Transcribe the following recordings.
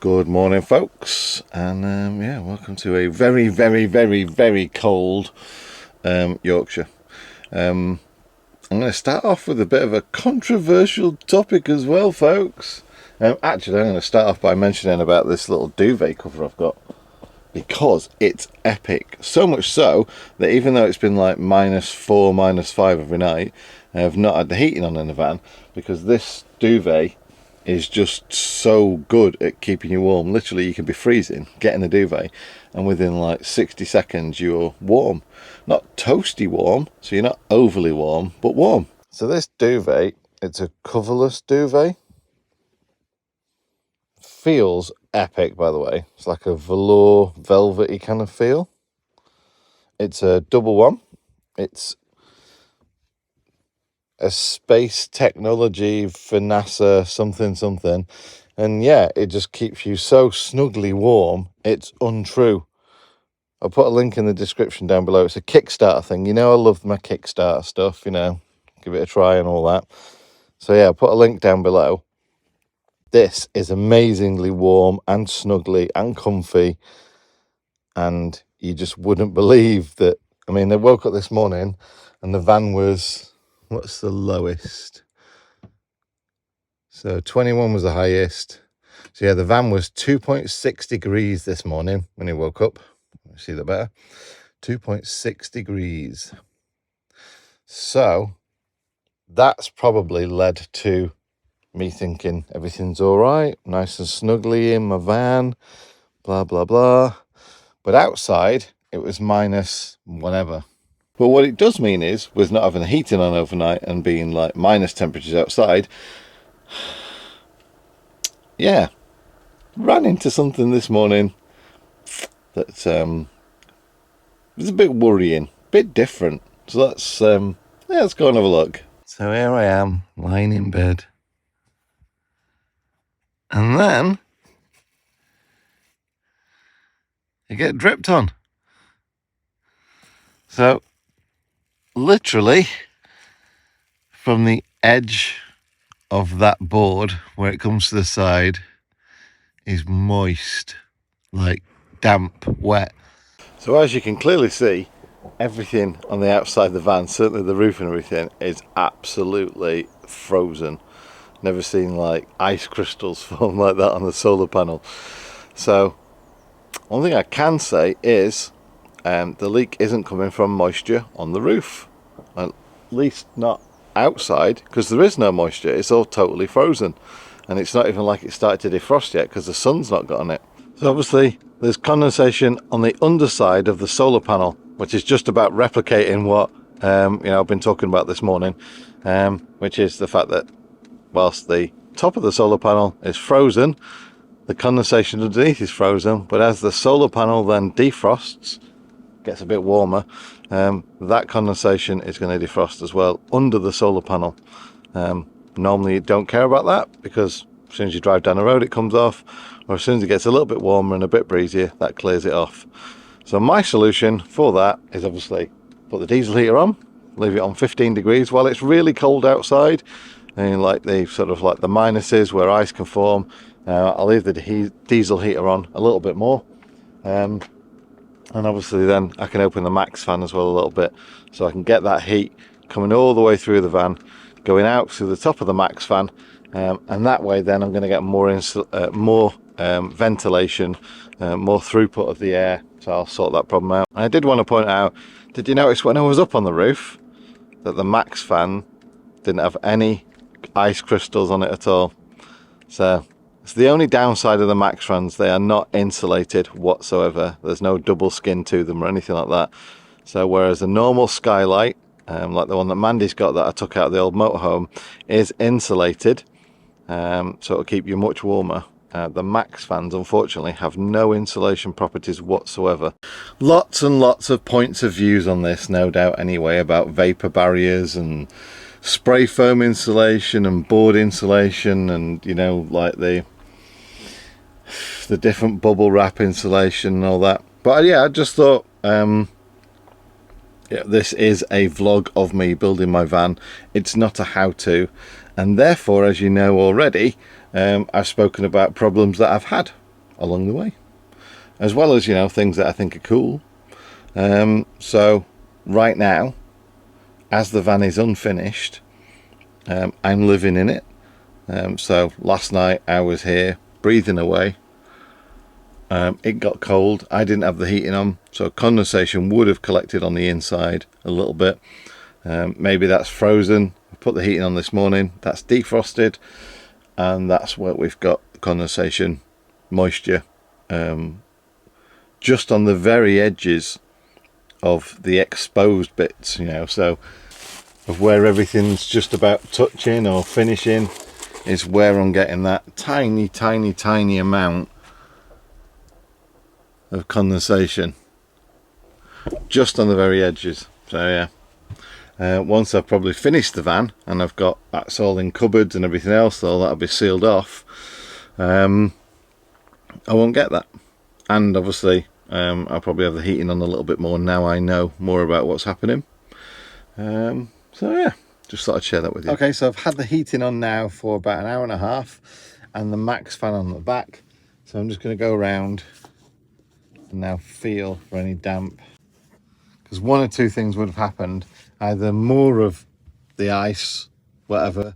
Good morning, folks, and yeah, welcome to a very cold Yorkshire. I'm going to start off with a bit of a controversial topic as well, folks. Actually, I'm going to start off by mentioning about this little duvet cover I've got, because it's epic. So much so that even though it's been like -4, -5 every night, I have not had the heating on in the van, because this duvet is just so good at keeping you warm. Literally, you can be freezing, get in the duvet, and within like 60 seconds you're warm. Not toasty warm, so you're not overly warm, but warm. So this duvet, it's a coverless duvet. Feels epic, by the way. It's like a velour, velvety kind of feel. It's a double one. It's a space technology for NASA something, and yeah, it just keeps you so snugly warm, it's untrue. I'll put a link in the description down below. It's a Kickstarter thing. You know, I love my Kickstarter stuff, you know, give it a try and all that. So yeah, I'll put a link down below. This is amazingly warm and snuggly and comfy, and you just wouldn't believe that. I mean, I woke up this morning and the van was, what's the lowest? So 21 was the highest. So yeah, the van was 2.6 degrees this morning when he woke up. See that better? 2.6 degrees. So that's probably led to me thinking everything's all right, nice and snuggly in my van, blah, blah, blah. But outside, it was minus whatever. But what it does mean is, with not having the heating on overnight and being like minus temperatures outside, yeah, ran into something this morning that was a bit worrying, a bit different. So let's go and have a look. So here I am, lying in bed. And then I get dripped on. So literally from the edge of that board where it comes to the side is moist, like damp, wet. So as you can clearly see, everything on the outside of the van, certainly the roof and everything, is absolutely frozen. Never seen like ice crystals form like that on the solar panel. So one thing I can say is the leak isn't coming from moisture on the roof, at least not outside, because there is no moisture. It's all totally frozen, and it's not even like it started to defrost yet because the sun's not got on it. So obviously there's condensation on the underside of the solar panel, which is just about replicating what I've been talking about this morning, which is the fact that whilst the top of the solar panel is frozen, the condensation underneath is frozen. But as the solar panel then defrosts, gets a bit warmer, that condensation is going to defrost as well under the solar panel. Normally you don't care about that, because as soon as you drive down the road it comes off, or as soon as it gets a little bit warmer and a bit breezier, that clears it off. So my solution for that is obviously put the diesel heater on, leave it on 15 degrees while it's really cold outside, and like the sort of like the minuses where ice can form. I'll leave the diesel heater on a little bit more, and obviously then I can open the max fan as well a little bit, so I can get that heat coming all the way through the van, going out through the top of the max fan, and that way then I'm going to get more ventilation, more throughput of the air. So I'll sort that problem out. And I did want to point out, did you notice when I was up on the roof that the max fan didn't have any ice crystals on it at all? So it's the only downside of the max fans. They are not insulated whatsoever. There's no double skin to them or anything like that. So whereas a normal skylight, like the one that Mandy's got that I took out of the old motorhome, is insulated, so it'll keep you much warmer. The max fans unfortunately have no insulation properties whatsoever. Lots and lots of points of views on this, no doubt anyway, about vapor barriers and spray foam insulation and board insulation, and you know, like the different bubble wrap insulation and all that. But yeah, I just thought this is a vlog of me building my van. It's not a how-to, and therefore, as you know already, I've spoken about problems that I've had along the way, as well as, you know, things that I think are cool. So right now, as the van is unfinished, I'm living in it. So last night I was here breathing away. It got cold. I didn't have the heating on, so condensation would have collected on the inside a little bit. Maybe that's frozen. I put the heating on this morning, that's defrosted, and that's where we've got condensation moisture just on the very edges of the exposed bits, you know, so of where everything's just about touching or finishing is where I'm getting that tiny amount of condensation just on the very edges. So yeah, once I've probably finished the van and I've got that's all in cupboards and everything else, so that'll be sealed off, I won't get that. And obviously I'll probably have the heating on a little bit more now I know more about what's happening. So yeah, just thought I'd share that with you. Okay, so I've had the heating on now for about an hour and a half and the max fan on the back, so I'm just going to go around and now feel for any damp, because one or two things would have happened. Either more of the ice, whatever,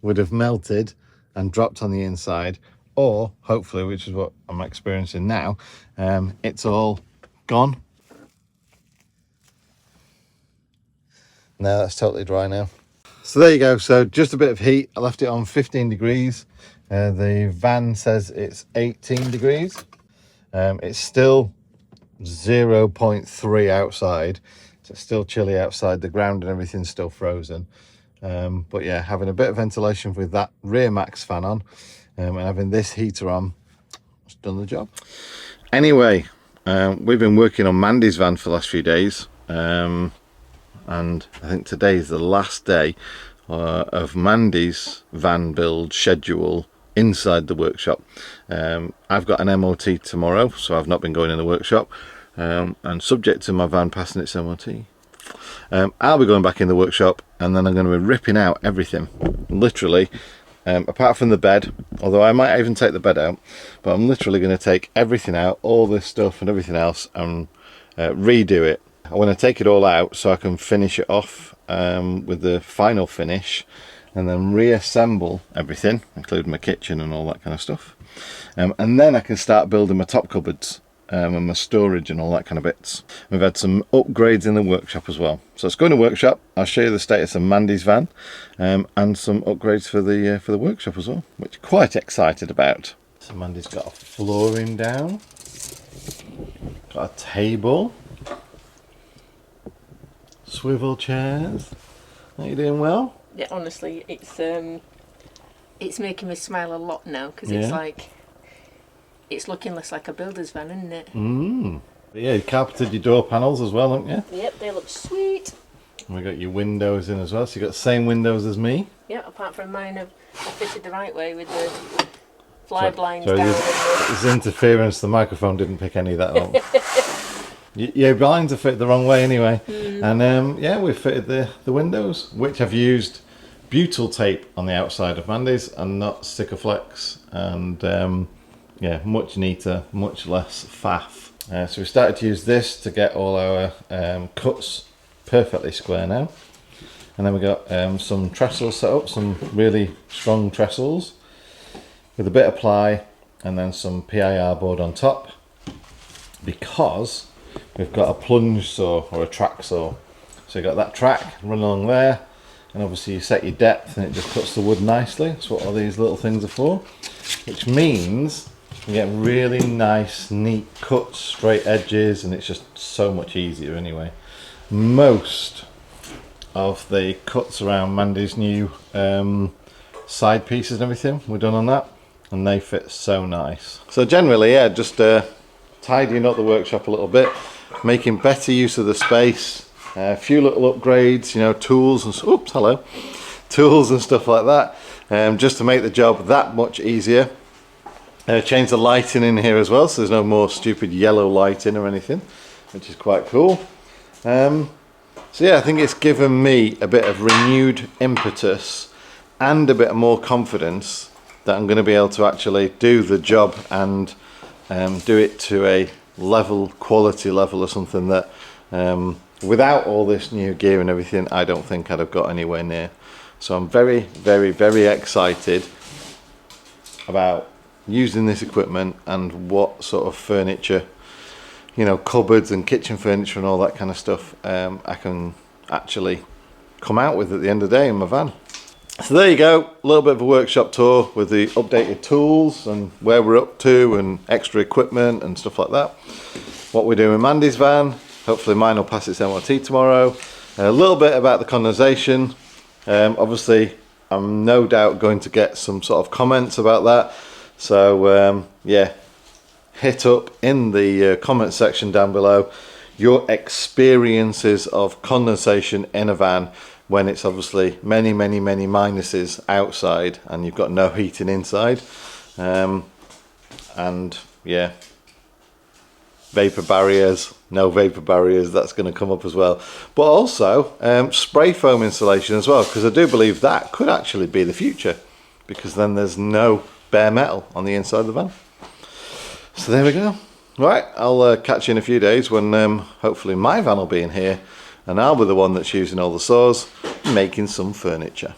would have melted and dropped on the inside, or hopefully, which is what I'm experiencing now, it's all gone. No, that's totally dry now. So there you go. So just a bit of heat. I left it on 15 degrees. The van says it's 18 degrees. It's still 0.3 outside, so it's still chilly outside. The ground and everything's still frozen, but yeah, having a bit of ventilation with that rear max fan on, and having this heater on, it's done the job. Anyway, we've been working on Mandy's van for the last few days, and I think today is the last day of Mandy's van build schedule inside the workshop. I've got an MOT tomorrow, so I've not been going in the workshop, and subject to my van passing its MOT, I'll be going back in the workshop, and then I'm going to be ripping out everything, literally, apart from the bed, although I might even take the bed out, but I'm literally going to take everything out, all this stuff and everything else, and redo it. I want to take it all out so I can finish it off with the final finish, and then reassemble everything, including my kitchen and all that kind of stuff, and then I can start building my top cupboards and my storage and all that kind of bits. We've had some upgrades in the workshop as well, so let's go in the workshop. I'll show you the status of Mandy's van, and some upgrades for the workshop as well, which I'm quite excited about. So Mandy's got a flooring down, got a table, swivel chairs. Are you doing well? Yeah, honestly, it's making me smile a lot now, because it's like, it's looking less like a builder's van, isn't it? Yeah, you carpeted your door panels as well, haven't you? Yep, they look sweet. And we got your windows in as well, so you got the same windows as me. Yeah, apart from mine, I fitted the right way with the fly blinds down. There's interference, the microphone didn't pick any of that up. Your blinds are fit the wrong way anyway. And yeah, we've fitted the windows, which I've used butyl tape on the outside of Mandy's and not sticker flex, and yeah, much neater, much less faff. So we started to use this to get all our cuts perfectly square now, and then we got some trestles set up, some really strong trestles with a bit of ply, and then some PIR board on top, because we've got a plunge saw or a track saw. So you got that track run along there, and obviously you set your depth and it just cuts the wood nicely. That's what all these little things are for, which means you get really nice neat cuts, straight edges, and it's just so much easier anyway. Most of the cuts around Mandy's new side pieces and everything were done on that, and they fit so nice. So generally, yeah, just tidying up the workshop a little bit, making better use of the space, a few little upgrades, you know, tools and tools and stuff like that, just to make the job that much easier. Change the lighting in here as well, so there's no more stupid yellow lighting or anything, which is quite cool. So yeah, I think it's given me a bit of renewed impetus and a bit more confidence that I'm going to be able to actually do the job and do it to a quality level or something that without all this new gear and everything, I don't think I'd have got anywhere near. So I'm very, very, very excited about using this equipment and what sort of furniture, you know, cupboards and kitchen furniture and all that kind of stuff I can actually come out with at the end of the day in my van. So there you go, a little bit of a workshop tour with the updated tools and where we're up to and extra equipment and stuff like that. What we're doing with Mandy's van, hopefully mine will pass its MOT tomorrow. A little bit about the condensation. Obviously I'm no doubt going to get some sort of comments about that. So yeah, hit up in the comment section down below your experiences of condensation in a van when it's obviously many minuses outside and you've got no heating inside. And yeah, vapor barriers, no vapor barriers, that's going to come up as well. But also spray foam insulation as well, because I do believe that could actually be the future, because then there's no bare metal on the inside of the van. So there we go. Right, I'll catch you in a few days when hopefully my van will be in here and I'll be the one that's using all the saws making some furniture.